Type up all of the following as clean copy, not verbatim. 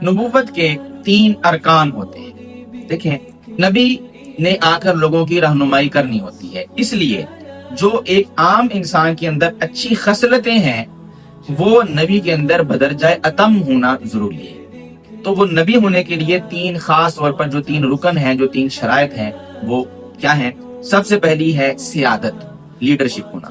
नबूवत के 3 अरकान होते हैं। देखें, नबी ने आकर लोगों की रहनुमाई करनी होती है, इसलिए जो एक आम इंसान के अंदर अच्छी खसलतें हैं वो नबी के अंदर बदरजाए अतम होना जरूरी है। तो वो नबी होने के लिए 3 खास तौर पर जो 3 रुकन हैं, जो 3 शराइत हैं, वो क्या है? सबसे पहली है सियादत, लीडरशिप होना।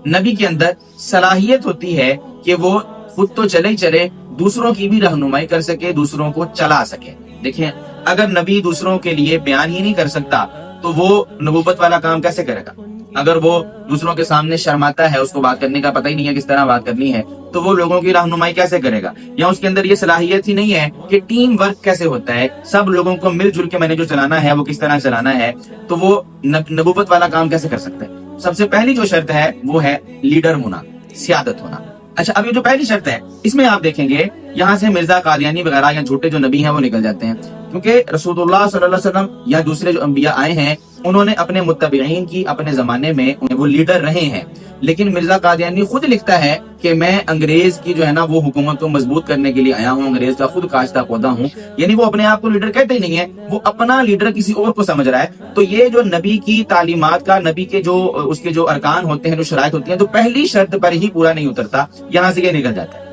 नबी के अंदर सलाहियत होती है कि वो खुद तो चले ही चले, दूसरों की भी रहनुमाई कर सके, दूसरों को चला सके। देखें, अगर नबी दूसरों के लिए बयान ही नहीं कर सकता तो वो नबूवत वाला काम कैसे करेगा? अगर वो दूसरों के सामने शर्माता है, उसको बात करने का पता ही नहीं है किस तरह बात करनी है, तो वो लोगों की रहनुमाई कैसे करेगा? या उसके अंदर ये सलाहियत ही नहीं है कि टीम वर्क कैसे होता है, सब लोगों को मिलजुल के मैंने जो चलाना है वो किस तरह चलाना है, तो वो नबूवत वाला काम कैसे कर सकता है? सबसे पहली जो शर्त है वो है लीडर होना, सियादत होना। अच्छा, अब ये जो पहली शर्त है, इसमें आप देखेंगे यहाँ से मिर्जा कादियानी वगैरह या झूठे जो नबी हैं वो निकल जाते हैं, क्योंकि रसूलुल्लाह सल्लल्लाहु अलैहि वसल्लम या दूसरे जो अंबिया आए हैं उन्होंने अपने मुत्तबईन की अपने जमाने में वो लीडर रहे हैं। लेकिन मिर्जा कादियानी खुद लिखता है कि मैं अंग्रेज की जो है ना वो हुकूमत को मजबूत करने के लिए आया हूँ, अंग्रेज का खुद काश्ता पौधा हूँ। यानी वो अपने आप को लीडर कहते ही नहीं है, वो अपना लीडर किसी और को समझ रहा है। तो ये जो नबी की तालीमात का, नबी के जो उसके जो अरकान होते हैं, जो शराइत होती है, तो पहली शर्त पर ही पूरा नहीं उतरता, यहाँ से ये निकल जाता है।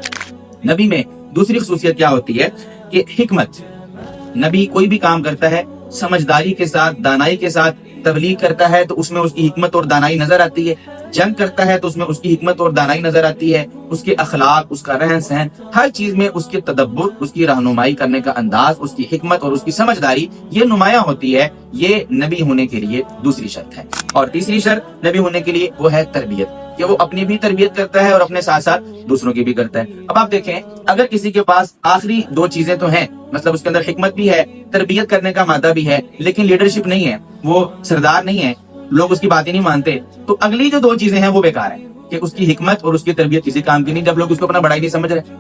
नबी में दूसरी खसूसियत क्या होती है कि हिकमत। नबी कोई भी काम करता है समझदारी के साथ, दानाई के साथ। तबलीग करता है तो उसमें उसकी हिकमत और दानाई नजर आती है, जंग करता है तो उसमें उसकी हिकमत और दानाई नजर आती है, उसके अखलाक, उसका रहन सहन, हर चीज में उसके तदब्बुर, उसकी रहनुमाई करने का अंदाज, उसकी हिकमत और उसकी समझदारी ये नुमायां होती है। ये नबी होने के लिए दूसरी शर्त है। और तीसरी शर्त नबी होने के लिए वो है तरबियत, कि वो अपनी भी तरबियत करता है और अपने साथ साथ दूसरों की भी करता है। अब आप देखें, अगर किसी के पास आखिरी 2 चीजें तो हैं, मतलब उसके अंदर हिकमत भी है, तरबियत करने का मादा भी है, लेकिन लीडरशिप नहीं है, वो सरदार नहीं है, लोग उसकी बातें नहीं मानते, तो अगली जो 2 चीजें हैं वो बेकार है, कि उसकी हिकमत और उसकी तरबियत किसी काम की नहीं, जब लोग उसको अपना बड़ा ही नहीं समझ रहे।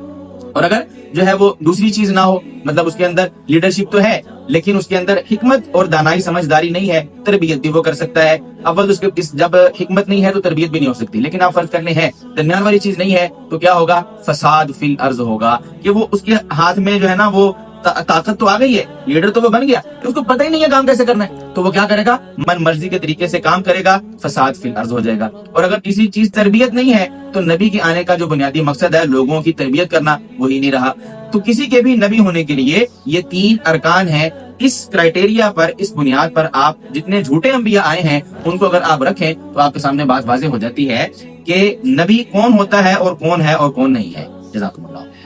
और अगर जो है वो दूसरी चीज ना हो, मतलब उसके अंदर लीडरशिप तो है लेकिन उसके अंदर हिकमत और दानाई समझदारी नहीं है, तरबियत भी वो कर सकता है। अव्वल उसके जब हिकमत नहीं है तो तरबियत भी नहीं हो सकती, लेकिन आप फर्ज कर ले है दरमियान वाली चीज नहीं है, तो क्या होगा? फसाद फिल अर्ज होगा, कि वो उसके हाथ में जो है ना वो ताकत तो आ गई है, लीडर तो वो बन गया, तो उसको पता ही नहीं है काम कैसे करना है, तो वो क्या करेगा? मन मर्जी के तरीके से काम करेगा, फसाद फिल अर्ज हो जाएगा। और अगर किसी चीज तरबियत नहीं है तो नबी के आने का जो बुनियादी मकसद है लोगों की तरबियत करना, वही नहीं रहा। तो किसी के भी नबी होने के लिए ये 3 अरकान हैं। इस क्राइटेरिया पर, इस बुनियाद पर आप जितने झूठे अंबिया आए हैं उनको अगर आप रखें तो आपके सामने बात वाज़ेह हो जाती है कि नबी कौन होता है और कौन नहीं है। जज़ाकुमुल्लाह।